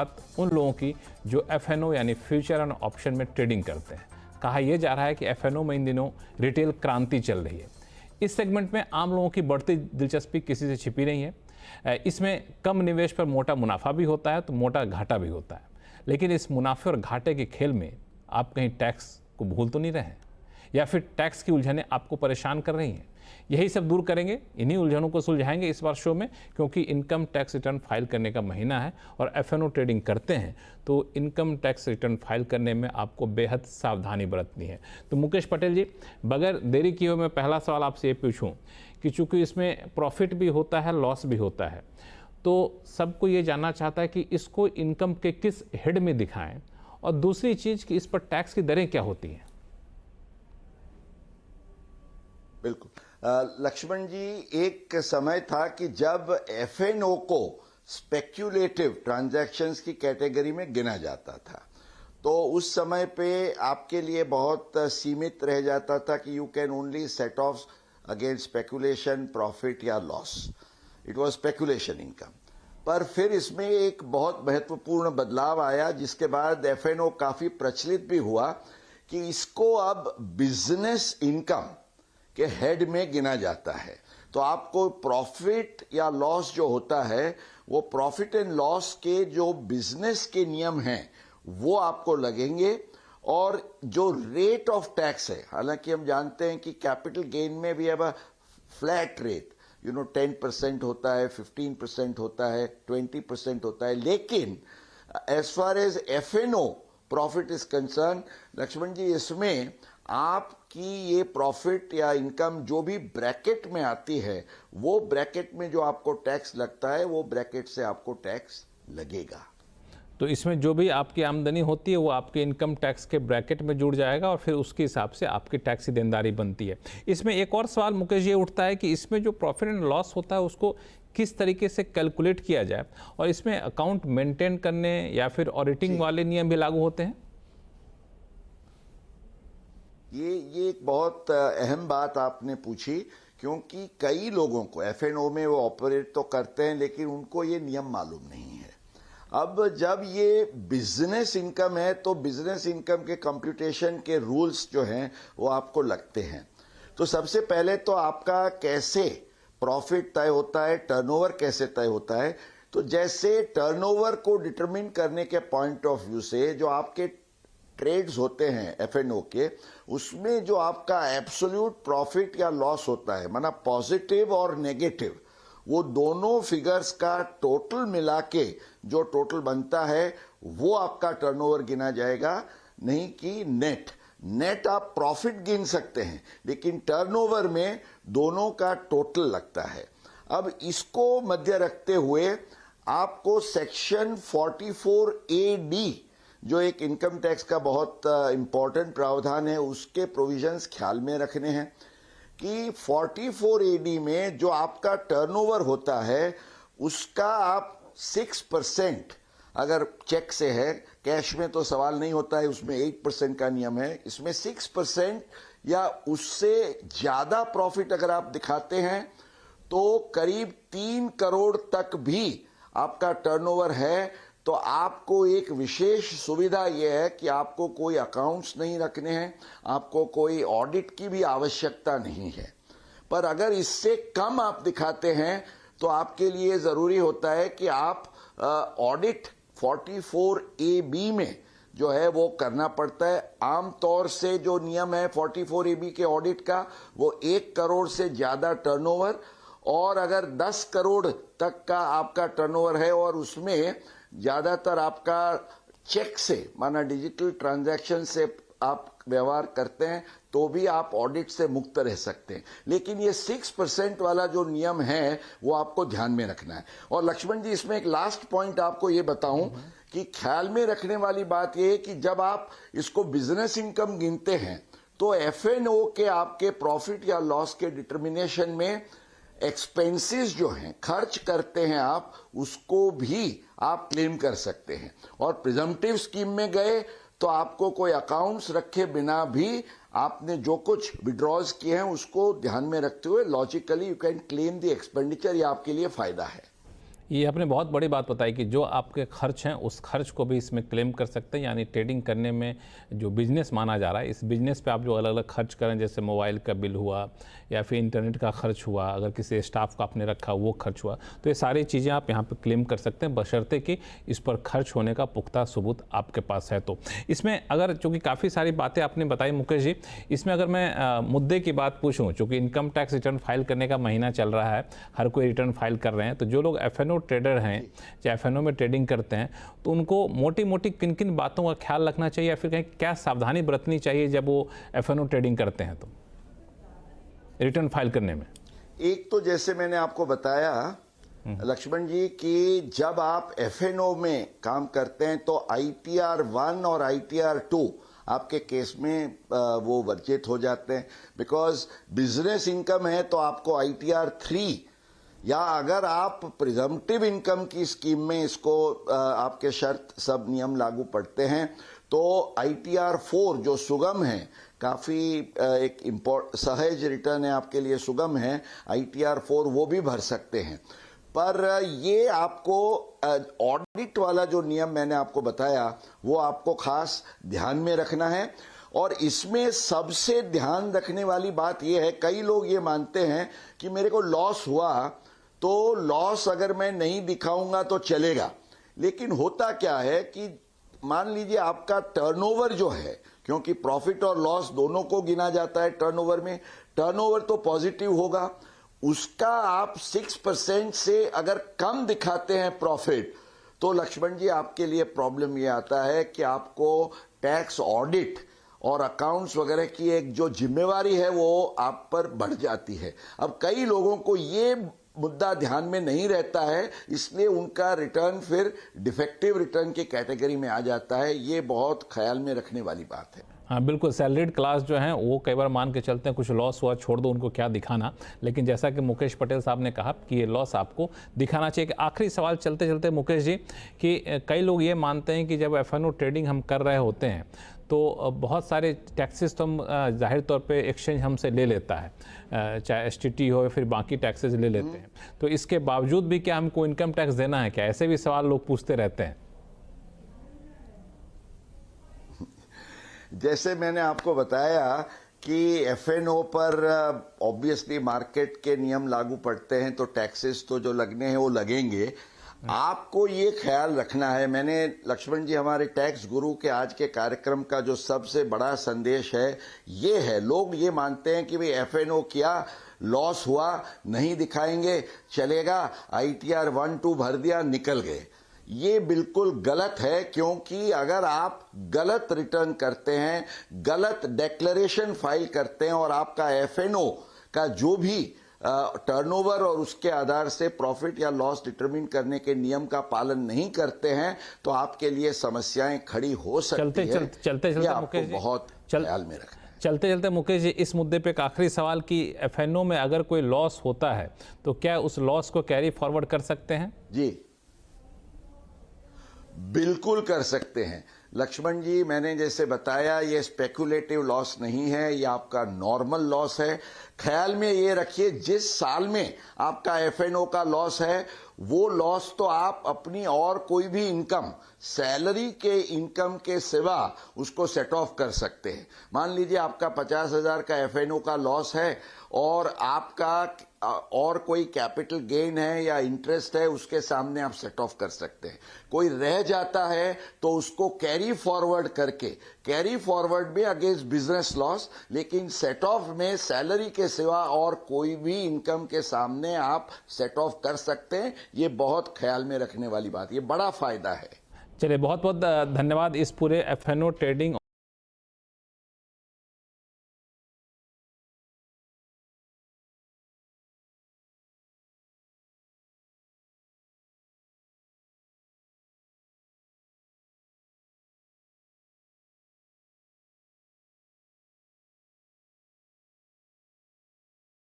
उन लोगों की जो एफएनओ यानी फ्यूचर एंड ऑप्शन में ट्रेडिंग करते हैं। कहा यह जा रहा है कि एफएनओ में इन दिनों रिटेल क्रांति चल रही है। इस सेगमेंट में आम लोगों की बढ़ती दिलचस्पी किसी से छिपी नहीं है। इसमें कम निवेश पर मोटा मुनाफा भी होता है तो मोटा घाटा भी होता है। लेकिन इस मुनाफे और घाटे के खेल में आप कहीं टैक्स को भूल तो नहीं रहे हैं, या फिर टैक्स की उलझनें आपको परेशान कर रही हैं? यही सब दूर करेंगे, इन्हीं उलझनों को सुलझाएंगे इस बार शो में, क्योंकि इनकम टैक्स रिटर्न फाइल करने का महीना है और एफएनओ ट्रेडिंग करते हैं तो इनकम टैक्स रिटर्न फाइल करने में आपको बेहद सावधानी बरतनी है। तो मुकेश पटेल जी, बगैर देरी किए हुए मैं पहला सवाल आपसे ये पूछूं कि चूंकि इसमें प्रॉफिट भी होता है, लॉस भी होता है, तो सबको ये जानना चाहता है कि इसको इनकम के किस हेड में दिखाएं, और दूसरी चीज कि इस पर टैक्स की दरें क्या होती हैं? बिल्कुल लक्ष्मण जी, एक समय था कि जब एफएनओ को स्पेक्यूलेटिव ट्रांजैक्शंस की कैटेगरी में गिना जाता था, तो उस समय पे आपके लिए बहुत सीमित रह जाता था कि you can only set off against speculation profit या loss. It was speculation income. पर फिर इसमें एक बहुत महत्वपूर्ण बदलाव आया, जिसके बाद एफएनओ काफी प्रचलित भी हुआ कि इसको अब बिजनेस इनकम के हेड में गिना जाता है। तो आपको प्रॉफिट या लॉस जो होता है, वो प्रॉफिट एंड लॉस के जो बिजनेस के नियम हैं वो आपको लगेंगे, और जो रेट ऑफ टैक्स है, हालांकि हम जानते हैं कि कैपिटल गेन में भी अब फ्लैट रेट 10% होता है, 15% होता है, 20% होता है, लेकिन as far as F&O profit is concern, Laxman ji, इसमें आपकी ये प्रॉफिट या इनकम जो भी ब्रैकेट में आती है, वो ब्रैकेट में जो आपको टैक्स लगता है वो ब्रैकेट से आपको टैक्स लगेगा। तो इसमें जो भी आपकी आमदनी होती है वो आपके इनकम टैक्स के ब्रैकेट में जुड़ जाएगा और फिर उसके हिसाब से आपकी टैक्स की देनदारी बनती है। इसमें एक और सवाल मुकेश ये उठता है कि इसमें जो प्रॉफिट एंड लॉस होता है उसको किस तरीके से कैलकुलेट किया जाए, और इसमें अकाउंट मेंटेन करने या फिर ऑडिटिंग वाले नियम भी लागू होते हैं? ये एक बहुत अहम बात आपने पूछी, क्योंकि कई लोगों को एफएनओ में वो ऑपरेट तो करते हैं लेकिन उनको ये नियम मालूम नहीं है। अब जब ये बिजनेस इनकम है तो बिजनेस इनकम के कंप्यूटेशन के रूल्स जो हैं वो आपको लगते हैं। तो सबसे पहले तो आपका कैसे प्रॉफिट तय होता है, टर्नओवर कैसे तय होता है। तो जैसे टर्नओवर को डिटरमिन करने के पॉइंट ऑफ व्यू से जो आपके ट्रेड्स होते हैं एफएनओ के, उसमें जो आपका एब्सोल्यूट प्रॉफिट या लॉस होता है, माना पॉजिटिव और नेगेटिव, वो दोनों फिगर्स का टोटल मिला के जो टोटल बनता है वो आपका टर्नओवर गिना जाएगा, नहीं कि नेट। नेट आप प्रॉफिट गिन सकते हैं लेकिन टर्नओवर में दोनों का टोटल लगता है। अब इसको मध्य रखते हुए आपको सेक्शन 44A(D) जो एक इनकम टैक्स का बहुत इंपॉर्टेंट प्रावधान है, उसके प्रोविजंस ख्याल में रखने हैं कि 44A(D) में जो आपका टर्नओवर होता है उसका आप 6%, अगर चेक से है, कैश में तो सवाल नहीं होता है, उसमें 8% का नियम है, इसमें 6% या उससे ज्यादा प्रॉफिट अगर आप दिखाते हैं तो करीब 3 करोड़ तक भी आपका टर्नओवर है, तो आपको एक विशेष सुविधा यह है कि आपको कोई अकाउंट्स नहीं रखने हैं, आपको कोई ऑडिट की भी आवश्यकता नहीं है। पर अगर इससे कम आप दिखाते हैं तो आपके लिए जरूरी होता है कि आप ऑडिट 44AB में जो है वो करना पड़ता है। आमतौर से जो नियम है 44AB के ऑडिट का, वो 1 करोड़ से ज्यादा टर्नओवर, और अगर 10 करोड़ तक का आपका टर्नओवर है और उसमें ज्यादातर आपका चेक से, माना डिजिटल ट्रांजैक्शन से आप व्यवहार करते हैं, तो भी आप ऑडिट से मुक्त रह सकते हैं। लेकिन ये 6% वाला जो नियम है वो आपको ध्यान में रखना है। और लक्ष्मण जी, इसमें एक लास्ट पॉइंट आपको ये बताऊं कि ख्याल में रखने वाली बात ये है कि जब आप इसको बिजनेस इनकम गिनते हैं तो एफएनओ के आपके प्रॉफिट या लॉस के डिटर्मिनेशन में एक्सपेंसेस जो हैं, खर्च करते हैं आप, उसको भी आप क्लेम कर सकते हैं। और प्रिजम्पटिव स्कीम में गए तो आपको कोई अकाउंट्स रखे बिना भी आपने जो कुछ विड्रॉज किए हैं उसको ध्यान में रखते हुए logically you can claim the expenditure, ये आपके लिए फायदा है। ये आपने बहुत बड़ी बात बताई कि जो आपके खर्च हैं उस खर्च को भी इसमें क्लेम कर सकते हैं, यानी ट्रेडिंग करने में जो बिजनेस माना जा रहा है, इस बिजनेस पे आप जो अलग अलग खर्च करें, जैसे मोबाइल का बिल हुआ या फिर इंटरनेट का खर्च हुआ, अगर किसी स्टाफ का आपने रखा वो खर्च हुआ, तो ये सारी चीज़ें आप यहाँ पे क्लेम कर सकते हैं, बशर्ते कि इस पर खर्च होने का पुख्ता सबूत आपके पास है। तो इसमें अगर, चूँकि काफ़ी सारी बातें आपने बताई मुकेश जी, इसमें अगर मैं मुद्दे की बात पूछूँ, चूँकि इनकम टैक्स रिटर्न फाइल करने का महीना चल रहा है, हर कोई रिटर्न फाइल कर रहे हैं, तो जो लोग एफएनओ ट्रेडर हैं या एफएनओ में ट्रेडिंग करते हैं, तो उनको मोटी मोटी किन किन बातों का ख्याल रखना चाहिए या फिर कहीं क्या सावधानी बरतनी चाहिए जब वो एफएनओ ट्रेडिंग करते हैं तो रिटर्न फाइल करने में? एक तो जैसे मैंने आपको बताया लक्ष्मण जी कि जब आप एफएनओ में काम करते हैं तो ITR 1 और ITR 2 आपके केस में वो वर्जित हो जाते हैं, बिकॉज बिजनेस इनकम है तो आपको ITR 3, या अगर आप प्रिजम्पटिव इनकम की स्कीम में इसको आपके शर्त सब नियम लागू पड़ते हैं तो ITR 4 जो सुगम है, काफी एक सहज रिटर्न है, आपके लिए सुगम है, ITR 4 वो भी भर सकते हैं। पर ये आपको ऑडिट वाला जो नियम मैंने आपको बताया वो आपको खास ध्यान में रखना है। और इसमें सबसे ध्यान रखने वाली बात यह है, कई लोग ये मानते हैं कि मेरे को लॉस हुआ तो लॉस अगर मैं नहीं दिखाऊंगा तो चलेगा, लेकिन होता क्या है कि मान लीजिए आपका टर्नओवर जो है, क्योंकि प्रॉफिट और लॉस दोनों को गिना जाता है टर्नओवर में, टर्नओवर तो पॉजिटिव होगा, उसका आप 6% से अगर कम दिखाते हैं प्रॉफिट, तो लक्ष्मण जी आपके लिए प्रॉब्लम ये आता है कि आपको टैक्स ऑडिट और अकाउंट्स वगैरह की एक जो जिम्मेवारी है वो आप पर बढ़ जाती है। अब कई लोगों को ये मुद्दा ध्यान में नहीं रहता है, इसलिए उनका रिटर्न फिर डिफेक्टिव रिटर्न की कैटेगरी में आ जाता है। ये बहुत ख्याल में रखने वाली बात है। हाँ बिल्कुल, सैलरीड क्लास जो हैं वो कई बार मान के चलते हैं कुछ लॉस हुआ छोड़ दो, उनको क्या दिखाना, लेकिन जैसा कि मुकेश पटेल साहब ने कहा कि ये लॉस आपको दिखाना चाहिए। आखिरी सवाल चलते चलते मुकेश जी, कि कई लोग ये मानते हैं कि जब एफएनओ ट्रेडिंग हम कर रहे होते हैं तो बहुत सारे टैक्सेस तो हम जाहिर तौर पे एक्सचेंज हमसे ले लेता है, चाहे STT हो या फिर बाकी टैक्सेस ले लेते हैं, तो इसके बावजूद भी क्या हमको इनकम टैक्स देना है क्या? ऐसे भी सवाल लोग पूछते रहते हैं। जैसे मैंने आपको बताया कि एफएनओ पर ऑब्वियसली मार्केट के नियम लागू पड़ते हैं, तो टैक्सेस तो जो लगने हैं वो लगेंगे। आपको ये ख्याल रखना है, मैंने लक्ष्मण जी हमारे टैक्स गुरु के आज के कार्यक्रम का जो सबसे बड़ा संदेश है ये है, लोग ये मानते हैं कि भाई एफएनओ किया, लॉस हुआ, नहीं दिखाएंगे चलेगा, ITR 1, 2 भर दिया, निकल गए। ये बिल्कुल गलत है, क्योंकि अगर आप गलत रिटर्न करते हैं, गलत डेक्लेरेशन फाइल करते हैं और आपका एफएनओ का जो भी टर्नओवर और उसके आधार से प्रॉफिट या लॉस डिटरमिन करने के नियम का पालन नहीं करते हैं, तो आपके लिए समस्याएं खड़ी हो सकती है। चलते आपको बहुत ख्याल में रखना है। चलते चलते मुकेश जी, इस मुद्दे पे एक आखिरी सवाल कि एफएनओ में अगर कोई लॉस होता है तो क्या उस लॉस को कैरी फॉरवर्ड कर सकते हैं? जी बिल्कुल कर सकते हैं लक्ष्मण जी। मैंने जैसे बताया ये स्पेकुलेटिव लॉस नहीं है, ये आपका नॉर्मल लॉस है। ख्याल में ये रखिए, जिस साल में आपका एफएनओ का लॉस है वो लॉस तो आप अपनी और कोई भी इनकम, सैलरी के इनकम के सिवा उसको सेट ऑफ कर सकते हैं। मान लीजिए आपका 50,000 का एफएनओ का लॉस है और आपका और कोई कैपिटल गेन है या इंटरेस्ट है, उसके सामने आप सेट ऑफ कर सकते हैं। कोई रह जाता है तो उसको कैरी फॉरवर्ड करके, कैरी फॉरवर्ड में अगेंस्ट बिजनेस लॉस, लेकिन सेट ऑफ में सैलरी के सिवा और कोई भी इनकम के सामने आप सेट ऑफ कर सकते हैं। ये बहुत ख्याल में रखने वाली बात, ये बड़ा फायदा है। चलिए, बहुत बहुत धन्यवाद इस पूरे एफएनओ ट्रेडिंग